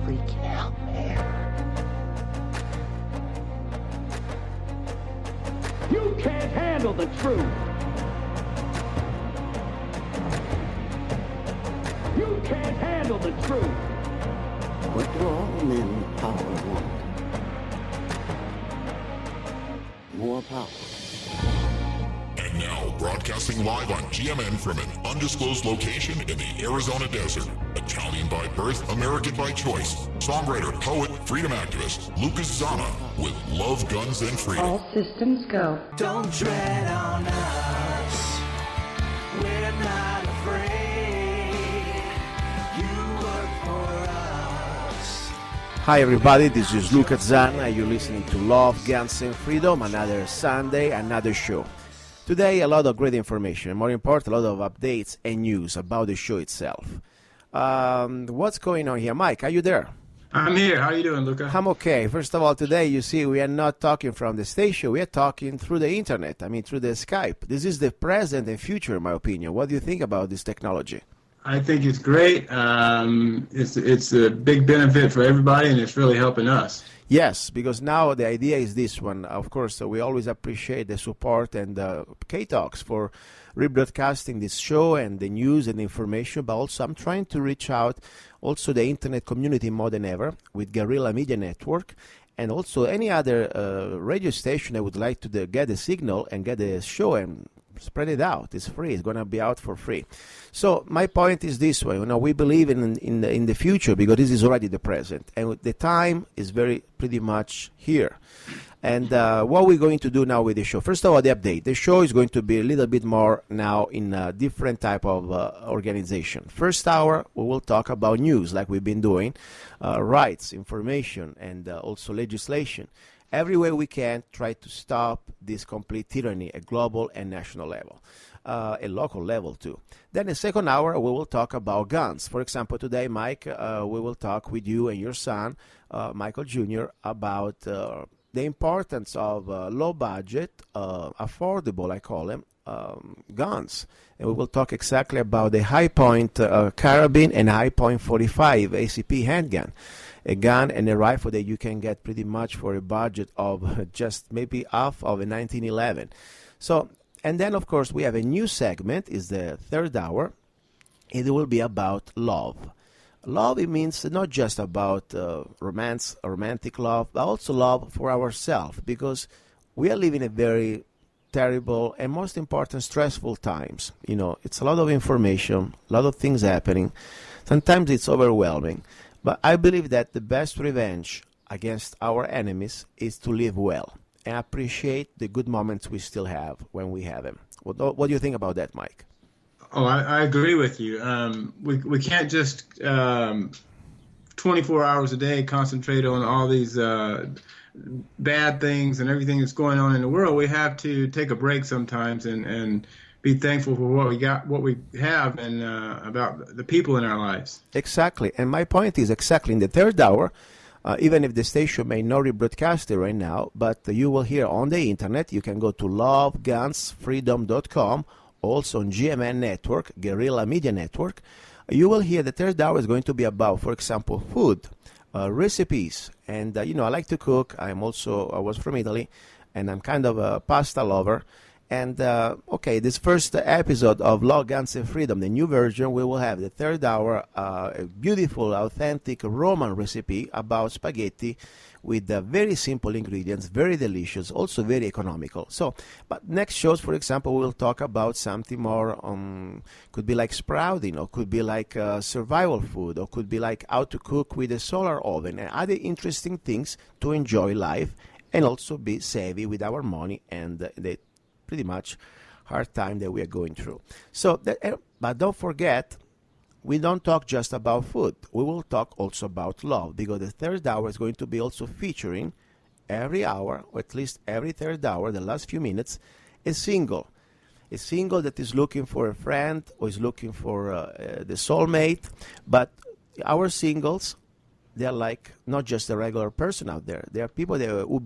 simply can't bear. You can't handle the truth. You can't handle the truth. What do all men in power want? More power. And now, broadcasting live on GMN from an undisclosed location in the Arizona desert. Italian by birth, American by choice. Songwriter, poet, freedom activist, Lucas Zanna with Love, Guns, and Freedom. All systems go. Don't tread on us. We're not afraid. You work for us. Hi everybody, this is Lucas Zanna. You're listening to Love, Guns, and Freedom. Another Sunday, another show. Today, a lot of great information, and more important, a lot of updates and news about the show itself. What's going on here? Mike, are you there? I'm here. How are you doing, Luca? I'm okay. First of all, today, you see, we are not talking from the station. We are talking through the internet, through the Skype. This is the present and future, in my opinion. What do you think about this technology? I think it's great. It's a big benefit for everybody, and it's really helping us. Yes, because now the idea is this one. Of course, we always appreciate the support and KTOX for rebroadcasting this show and the news and information, but also I'm trying to reach out also the internet community more than ever with Guerilla Media Network and also any other radio station that would like to get a signal and get a show and spread it out. It's free. It's going to be out for free. So my point is this way. We believe in the future because this is already the present, and the time is pretty much here. And what we're going to do now with the show, first of all, the update. The show is going to be a little bit more now in a different type of organization. First hour, we will talk about news like we've been doing, rights, information, and also legislation. Every way we can try to stop this complete tyranny at global and national level, at local level too. Then the second hour, we will talk about guns. For example, today, Mike, we will talk with you and your son, Michael Jr., about the importance of low budget, affordable, I call them, guns. And we will talk exactly about the High Point carabine and High Point 45 ACP handgun. A gun and a rifle that you can get pretty much for a budget of just maybe half of a 1911. So, and then of course we have a new segment, is the third hour. It will be about love. Love, it means not just about romance, romantic love, but also love for ourselves, because we are living a very terrible and most important stressful times. It's a lot of information, a lot of things happening. Sometimes it's overwhelming. But I believe that the best revenge against our enemies is to live well and appreciate the good moments we still have when we have them. What do you think about that, Mike? Oh, I agree with you. We can't just 24 hours a day concentrate on all these bad things and everything that's going on in the world. We have to take a break sometimes and be thankful for what we have, and about the people in our lives. Exactly. And my point is exactly in the third hour, even if the station may not rebroadcast it right now, but you will hear on the internet. You can go to lovegunsfreedom.com, also on GMN Network, Guerilla Media Network. You will hear the third hour is going to be about, for example, food, recipes. And, I like to cook. I was from Italy, and I'm kind of a pasta lover. And, this first episode of Law, Guns, and Freedom, the new version, we will have the third hour, a beautiful, authentic Roman recipe about spaghetti with very simple ingredients, very delicious, also very economical. So, but next shows, for example, we'll talk about something more, could be like sprouting, or could be like survival food, or could be like how to cook with a solar oven, and other interesting things to enjoy life and also be savvy with our money and the pretty much hard time that we are going through. So, but don't forget, we don't talk just about food. We will talk also about love, because the third hour is going to be also featuring every hour, or at least every third hour, the last few minutes, a single that is looking for a friend or is looking for the soulmate. But our singles, they are like not just a regular person out there. They are people who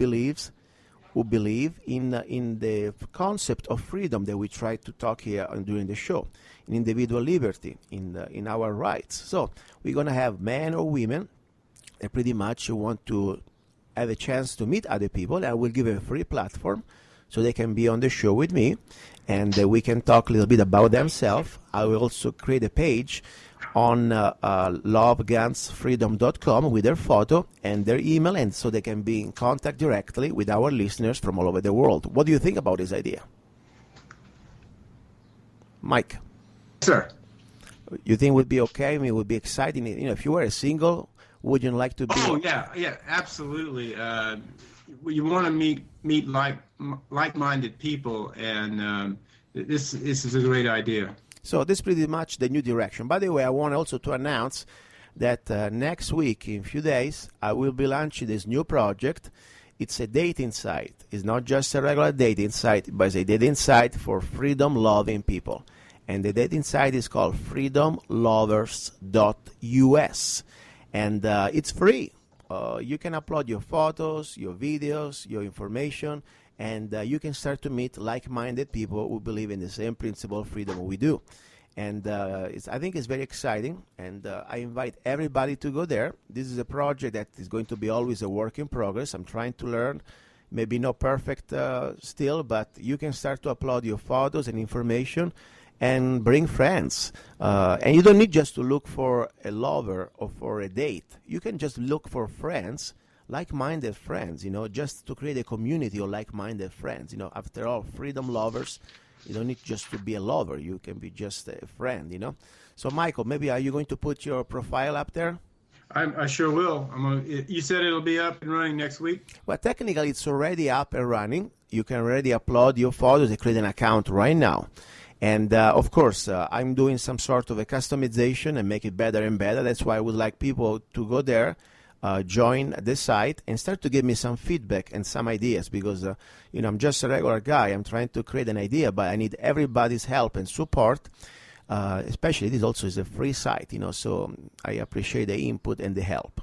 believe in the concept of freedom that we try to talk here during the show, in individual liberty, in our rights. So we're going to have men or women and pretty much want to have a chance to meet other people, I will give a free platform so they can be on the show with me, and we can talk a little bit about themselves. I will also create a page on lovegunsfreedom.com with their photo and their email, and so they can be in contact directly with our listeners from all over the world. What do you think about this idea? Mike? Sir. You think it would be okay? I mean, it would be exciting. You know, if you were a single, would you like to be? Oh, yeah, absolutely. You want to meet like-minded people, and this is a great idea. So this is pretty much the new direction. By the way, I want also to announce that next week, in a few days, I will be launching this new project. It's a dating site. It's not just a regular dating site, but it's a dating site for freedom-loving people. And the dating site is called freedomlovers.us. And it's free. You can upload your photos, your videos, your information, and you can start to meet like-minded people who believe in the same principle of freedom we do. And I think it's very exciting, and I invite everybody to go there. This is a project that is going to be always a work in progress. I'm trying to learn, maybe not perfect still, but you can start to upload your photos and information and bring friends. And you don't need just to look for a lover or for a date. You can just look for friends, like-minded friends, you know, just to create a community of like-minded friends. You know, after all, freedom lovers, you don't need just to be a lover. You can be just a friend, you know. So, Michael, maybe are you going to put your profile up there? I sure will. You said it'll be up and running next week? Well, technically, it's already up and running. You can already upload your photos and create an account right now. And, of course, I'm doing some sort of a customization and make it better and better. That's why I would like people to go there, join the site, and start to give me some feedback and some ideas, because, you know, I'm just a regular guy. I'm trying to create an idea, but I need everybody's help and support, especially this also is a free site, you know, so I appreciate the input and the help.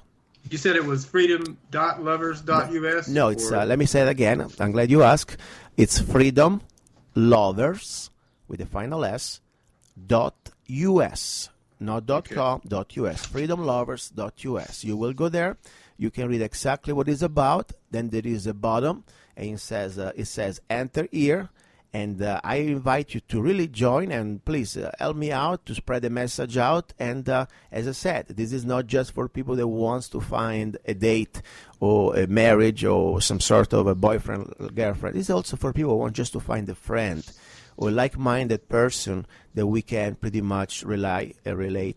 You said it was freedom.lovers.us? No, it's, let me say it again. I'm glad you asked. It's freedom lovers with the final S, .us, not .com, .us, freedomlovers.us. You will go there. You can read exactly what it's about. Then there is a bottom, and it says enter here. And I invite you to really join, and please help me out to spread the message out. And as I said, this is not just for people that wants to find a date or a marriage or some sort of a boyfriend or girlfriend. It's also for people who want just to find a friend or like-minded person that we can pretty much relate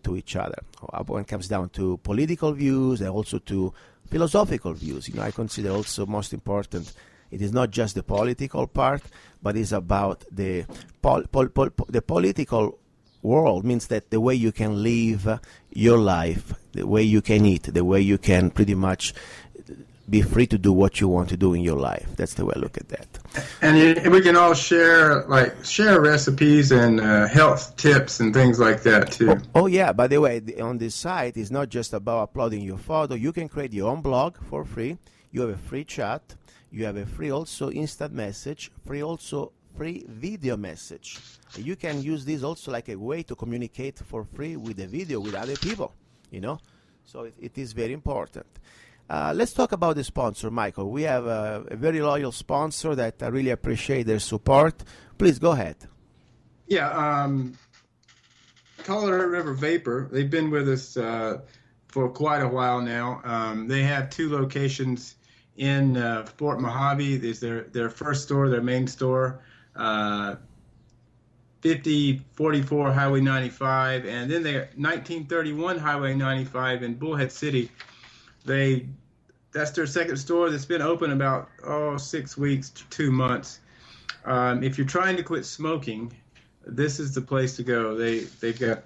to each other. When it comes down to political views and also to philosophical views, you know, I consider also most important, it is not just the political part, but it's about the political world. Means that the way you can live your life, the way you can eat, the way you can pretty much be free to do what you want to do in your life. That's the way I look at that. And we can all share recipes and health tips and things like that too. Oh yeah, by the way, on this site, it's not just about uploading your photo. You can create your own blog for free. You have a free chat. You have a free also instant message, free video message. You can use this also like a way to communicate for free with a video with other people, you know. So it is very important. Let's talk about the sponsor, Michael. We have a very loyal sponsor that I really appreciate their support. Please go ahead. Yeah, Colorado River Vapor. They've been with us for quite a while now. They have 2 locations in Fort Mojave. Is their first store, their main store, 5044 Highway 95, and then they're 1931 Highway 95 in Bullhead City. That's their second store that's been open about 6 weeks to 2 months. If you're trying to quit smoking, this is the place to go. They've got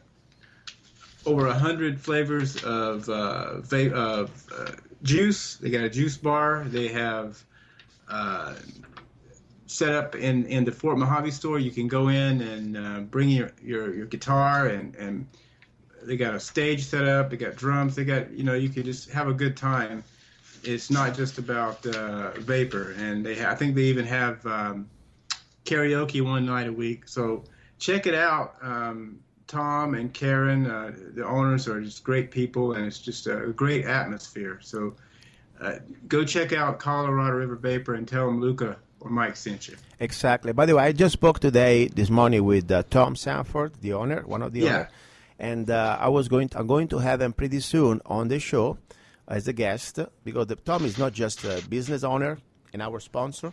over 100 flavors of juice. They got a juice bar. They have set up in the Fort Mojave store. You can go in and bring your guitar, and they got a stage set up. They got drums. They got, you know, you can just have a good time. It's not just about vapor, and I think they even have karaoke one night a week. So check it out. Tom and Karen, the owners, are just great people, and it's just a great atmosphere. So go check out Colorado River Vapor and tell them Luca or Mike sent you. Exactly. By the way, I just spoke this morning with Tom Sanford, the owner, one of the owners, and I'm going to have him pretty soon on the show as a guest, because Tom is not just a business owner and our sponsor.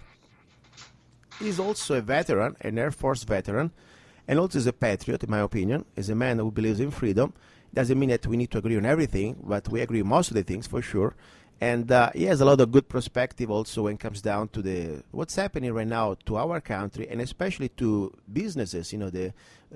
He's also a veteran, an Air Force veteran, and also is a patriot, in my opinion. Is a man who believes in freedom. Doesn't mean that we need to agree on everything, but we agree on most of the things for sure. And he has a lot of good perspective also when it comes down to what's happening right now to our country, and especially to businesses.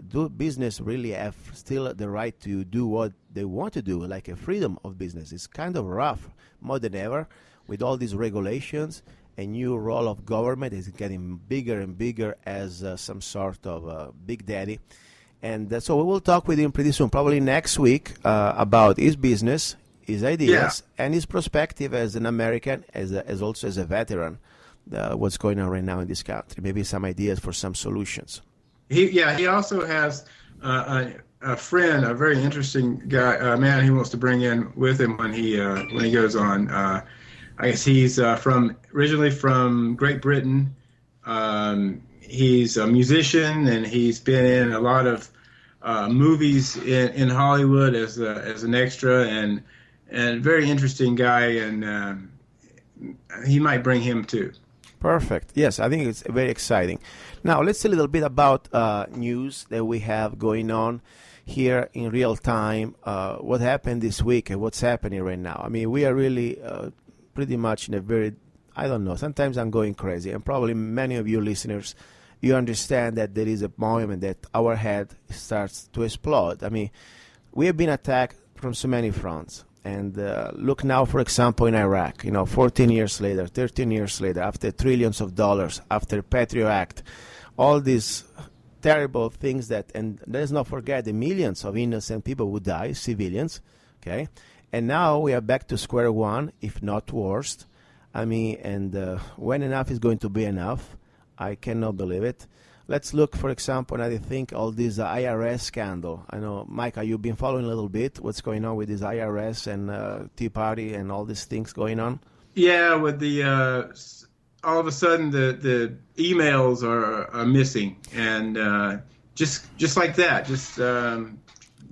Do business really have still the right to do what they want to do, like a freedom of business? It's kind of rough, more than ever, with all these regulations. A new role of government is getting bigger and bigger as some sort of big daddy. And so we will talk with him pretty soon, probably next week, about his business, his ideas, and his perspective as an American, as also as a veteran, what's going on right now in this country. Maybe some ideas for some solutions. He also has a friend, a very interesting guy, a man he wants to bring in with him when he goes on. I guess he's originally from Great Britain. He's a musician, and he's been in a lot of movies in Hollywood as an extra, and very interesting guy, and he might bring him too. Perfect. Yes, I think it's very exciting. Now, let's see a little bit about news that we have going on here in real time. What happened this week and what's happening right now. I mean, we are really pretty much in a very, I don't know, sometimes I'm going crazy, and probably many of you listeners, you understand that there is a moment that our head starts to explode. I mean, we have been attacked from so many fronts. And look now, for example, in Iraq, 14 years later, 13 years later, after trillions of dollars, after Patriot Act, all these terrible things and let's not forget the millions of innocent people who die, civilians, okay? And now we are back to square one, if not worse. I mean, and when enough is going to be enough, I cannot believe it. Let's look, for example, and I think all this IRS scandal. I know, Mike, you've been following a little bit what's going on with this IRS and Tea Party and all these things going on. Yeah, with the all of a sudden the emails are missing, and just like that, just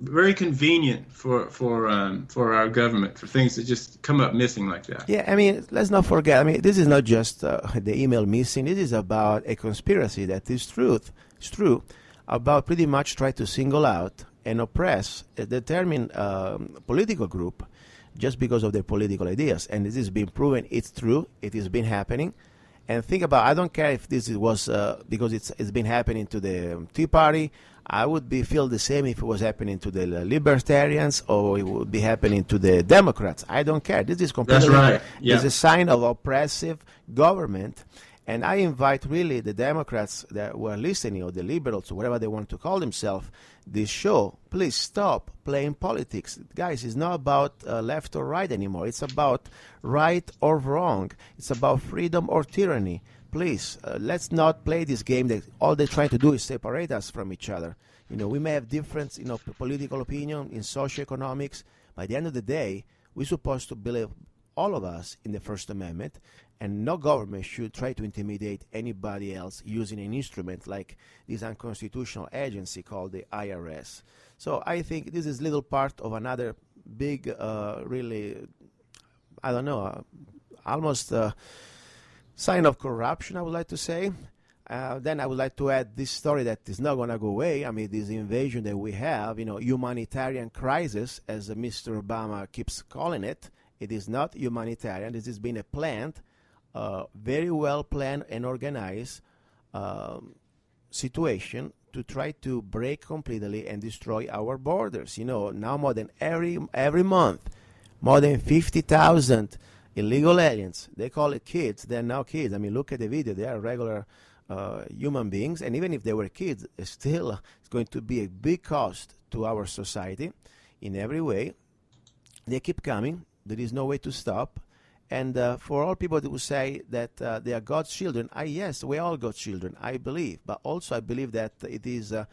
very convenient for our government, for things that just come up missing like that. Yeah, I mean, let's not forget. I mean, this is not just the email missing. This is about a conspiracy that is true, about pretty much try to single out and oppress a determined political group just because of their political ideas. And this has been proven. It's true. It has been happening. And think about, I don't care if this was because it's been happening to the Tea Party. I would feel the same if it was happening to the libertarians, or it would be happening to the Democrats. I don't care. This is completely That's right. Yeah. It's a sign of oppressive government. And I invite really the Democrats that were listening, or the liberals, or whatever they want to call themselves, this show, please stop playing politics. Guys, it's not about left or right anymore. It's about right or wrong. It's about freedom or tyranny. Please, let's not play this game that all they're trying to do is separate us from each other. We may have different, political opinion in socioeconomics. By the end of the day, we're supposed to believe, all of us, in the First Amendment, and no government should try to intimidate anybody else using an instrument like this unconstitutional agency called the IRS. So I think this is little part of another big, really, I don't know, almost sign of corruption, I would like to say. Then I would like to add this story that is not going to go away. I mean, this invasion that we have, humanitarian crisis, as Mr. Obama keeps calling it. It is not humanitarian. This has been a planned, very well planned and organized situation to try to break completely and destroy our borders. Now more than every month, more than 50,000 illegal aliens. They call it kids. They're now kids. I mean, look at the video. They are regular human beings. And even if they were kids, it's going to be a big cost to our society in every way. They keep coming. There is no way to stop. And for all people who say that they are God's children, yes, we are all God's children, I believe. But also I believe that it is a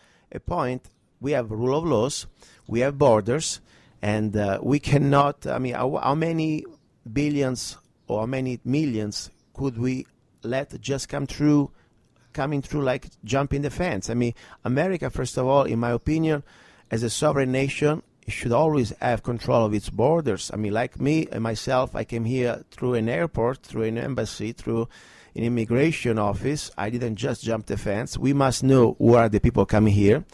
point we have rule of laws, we have borders, and we cannot. I mean, how many billions or how many millions could we let just coming through like jumping the fence? I mean, America, first of all, in my opinion, as a sovereign nation, should always have control of its borders. I mean, like me and myself, I came here through an airport, through an embassy, through an immigration office. I didn't just jump the fence. We must know who are the people coming here.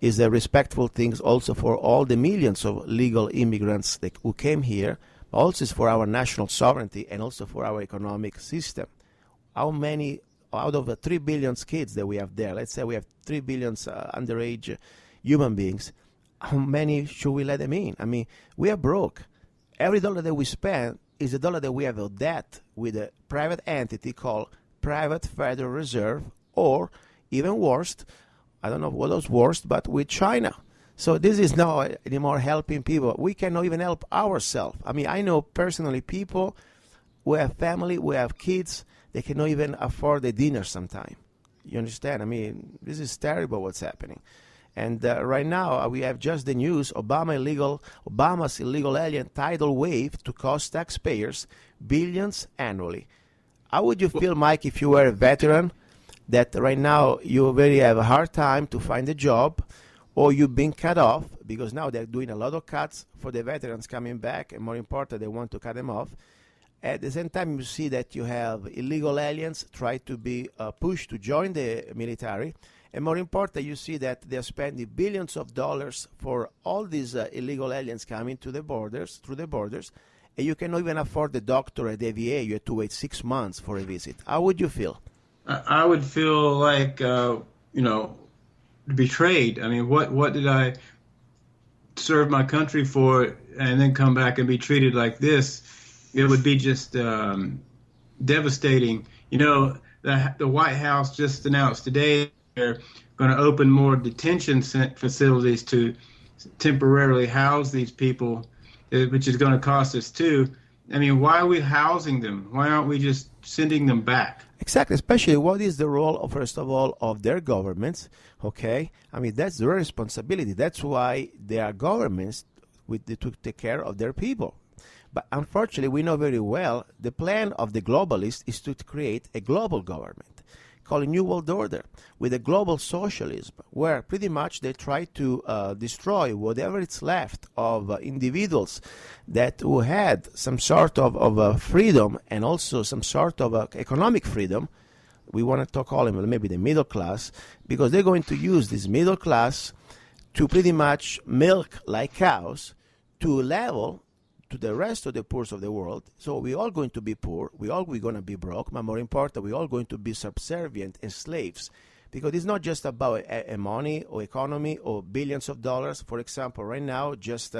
Is a respectful thing also for all the millions of legal immigrants who came here, but also is for our national sovereignty and also for our economic system. How many out of the 3 billion kids that we have there, let's say we have 3 billion underage human beings, how many should we let them in? I mean, we are broke. Every dollar that we spend is a dollar that we have a debt with a private entity called Private Federal Reserve, or even worse, I don't know what was worse, but with China. So this is not anymore helping people. We cannot even help ourselves. I mean, I know personally people who have family, who have kids, they cannot even afford a dinner sometime. You understand? I mean, this is terrible what's happening. And right now, we have just the news, Obama's illegal alien tidal wave to cost taxpayers billions annually. How would you feel, Mike, if you were a veteran, that right now you really have a hard time to find a job, or you've been cut off, because now they're doing a lot of cuts for the veterans coming back, and more important, they want to cut them off. At the same time, you see that you have illegal aliens try to be pushed to join the military. And more important, you see that they're spending billions of dollars for all these illegal aliens coming to the borders, through the borders, and you cannot even afford the doctor at the VA. You have to wait 6 months for a visit. How would you feel? I would feel like, betrayed. I mean, what did I serve my country for and then come back and be treated like this? It would be just devastating. You know, the White House just announced today they're going to open more detention facilities to temporarily house these people, which is going to cost us too. I mean, why are we housing them? Why aren't we just sending them back? Exactly, especially what is the role, of, first of all, of their governments, okay? I mean, that's their responsibility. That's why they are governments to take care of their people. But unfortunately, we know very well the plan of the globalists is to create a global government called a New World Order with a global socialism, where pretty much they try to destroy whatever is left of individuals who had some sort of freedom and also some sort of economic freedom. We want to call them maybe the middle class, because they're going to use this middle class to pretty much milk like cows to level to the rest of the poor of the world. So we're all going to be poor, we're going to be broke, but more important, we're all going to be subservient and slaves, because it's not just about money or economy or billions of dollars. For example, right now, just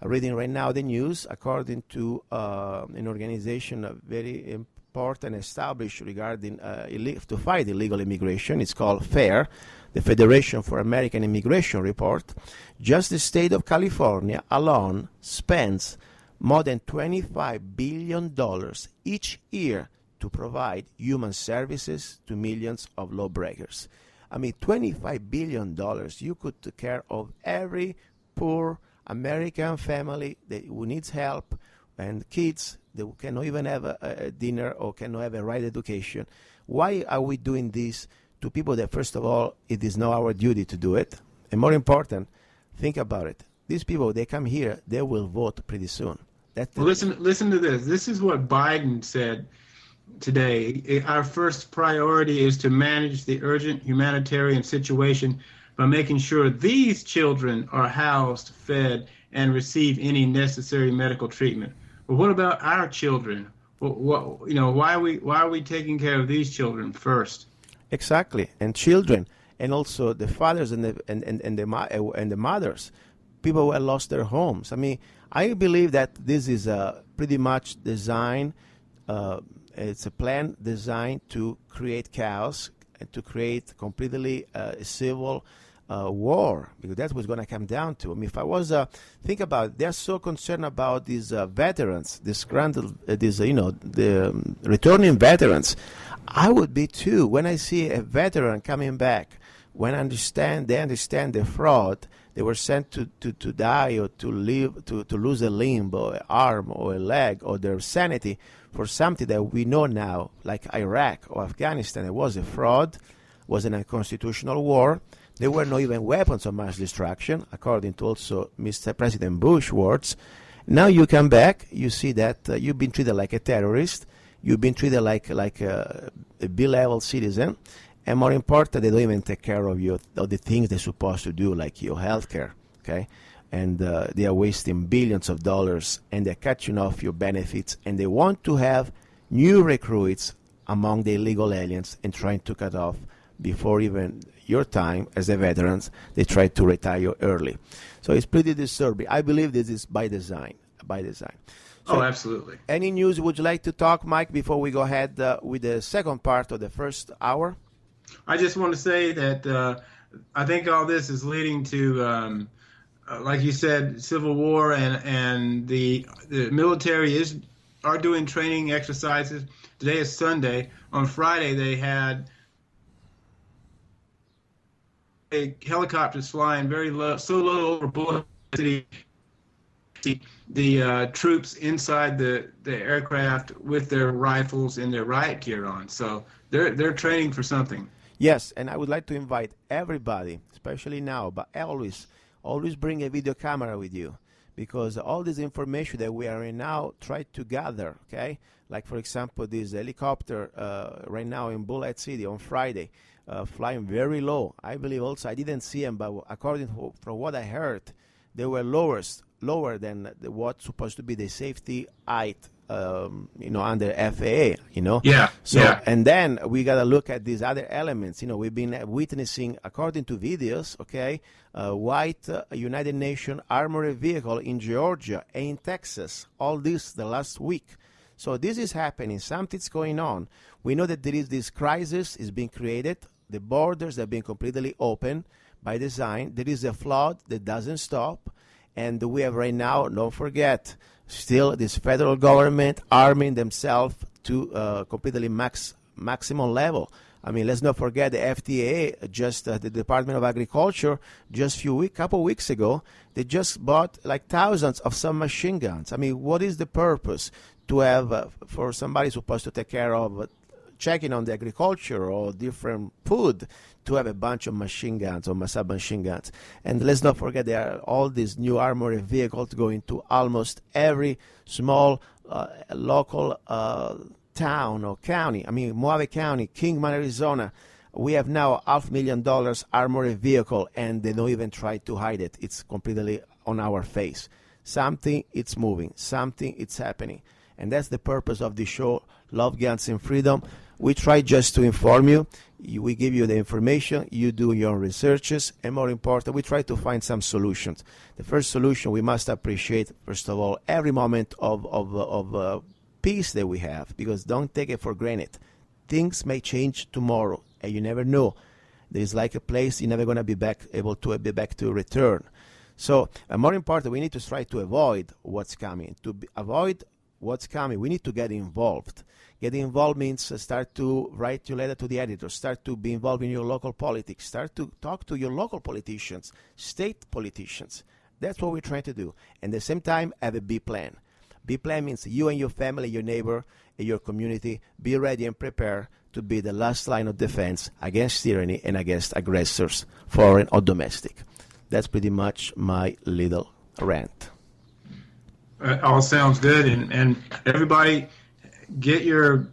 reading right now the news, according to an organization very important established regarding to fight illegal immigration, it's called FAIR, the Federation for American Immigration Report. Just the state of California alone spends more than $25 billion each year to provide human services to millions of lawbreakers. I mean, $25 billion, you could take care of every poor American family who needs help, and kids that cannot even have a dinner or cannot have a right education. Why are we doing this to people that, first of all, it is not our duty to do it? And more important, think about it. These people, they come here, they will vote pretty soon. Well, listen to this. This is what Biden said today. Our first priority is to manage the urgent humanitarian situation by making sure these children are housed, fed, and receive any necessary medical treatment. But what about our children? Why are we taking care of these children first? Exactly, and children, and also the fathers and the mothers, people who have lost their homes. I mean, I believe that this is pretty much designed. It's a plan designed to create chaos and to create completely civil war, because that's what's going to come down to. I mean, if I was think about it, they're so concerned about these veterans, the returning veterans. I would be too when I see a veteran coming back when they understand the fraud, they were sent to die or to lose a limb or an arm or a leg or their sanity for something that we know now, like Iraq or Afghanistan. It was a fraud, was an unconstitutional war. There were no even weapons of mass destruction, according to also Mr. President Bush words. Now you come back, you see that you've been treated like a terrorist, you've been treated like a B-level citizen, and more important, they don't even take care of you, of the things they're supposed to do, like your health care, okay? And they are wasting billions of dollars, and they're cutting off your benefits, and they want to have new recruits among the illegal aliens and trying to cut off before even your time as a veteran. They try to retire early. So it's pretty disturbing. I believe this is by design. So, absolutely. Any news would you like to talk, Mike, before we go ahead with the second part of the first hour? I just want to say that I think all this is leading to, like you said, civil war, and the military are doing training exercises. Today is Sunday. On Friday, they had helicopters flying very low, so low over Bullet City. The troops inside the aircraft with their rifles and their riot gear on. So they're training for something. Yes, and I would like to invite everybody, especially now, but always bring a video camera with you, because all this information that we are in now, try to gather, okay? Like, for example, this helicopter right now in Bullet City on Friday, flying very low. I believe also, I didn't see them, but according to from what I heard, they were lower than what's supposed to be the safety height, under FAA, Yeah. So, yeah. And then we got to look at these other elements. We've been witnessing, according to videos, okay, white United Nations armored vehicle in Georgia and in Texas, all this the last week. So this is happening. Something's going on. We know that there is this crisis is being created. The borders have been completely open by design. There is a flood that doesn't stop. And we have right now, don't forget, still this federal government arming themselves to completely maximum level. I mean, let's not forget the FDA, just the Department of Agriculture, just couple weeks ago, they just bought like thousands of submachine guns. I mean, what is the purpose to have for somebody supposed to take care of checking on the agriculture or different food, to have a bunch of machine guns or submachine guns? And let's not forget there are all these new armored vehicles going to almost every small local town or county. I mean, Mojave County, Kingman, Arizona, we have now $500,000 armored vehicle, and they don't even try to hide it. It's completely on our face. Something, it's moving. Something, it's happening. And that's the purpose of the show, Love, Guns, and Freedom. We try just to inform you. We give you the information. You do your researches. And more important, we try to find some solutions. The first solution, we must appreciate, first of all, every moment of peace that we have, because don't take it for granted. Things may change tomorrow, and you never know. There's like a place you're never going to be able to be back to return. So, more important, we need to try to avoid what's coming. Avoid what's coming, we need to get involved. Get involved means start to write your letter to the editor, start to be involved in your local politics, start to talk to your local politicians, state politicians. That's what we're trying to do. And at the same time, have a B plan. B plan means you and your family, your neighbor, and your community, be ready and prepare to be the last line of defense against tyranny and against aggressors, foreign or domestic. That's pretty much my little rant. All sounds good, and everybody, get your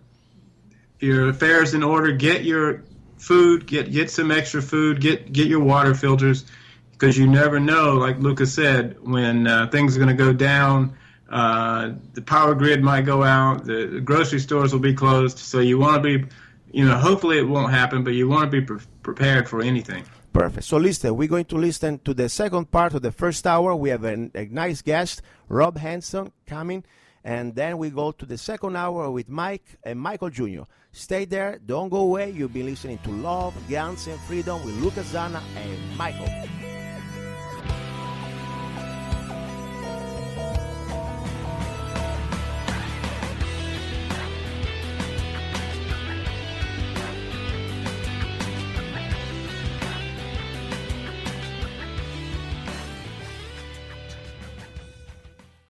affairs in order. Get your food. Get some extra food. Get your water filters, because you never know. Like Lucas said, when things are going to go down, the power grid might go out. The grocery stores will be closed. So you want to be, hopefully it won't happen, but you want to be prepared for anything. Perfect. So listen, we're going to listen to the second part of the first hour. We have a nice guest, Rob Hanson, coming. And then we go to the second hour with Mike and Michael Jr. Stay there. Don't go away. You'll be listening to Love, Guns, and Freedom with Lucas, Zanna, and Michael.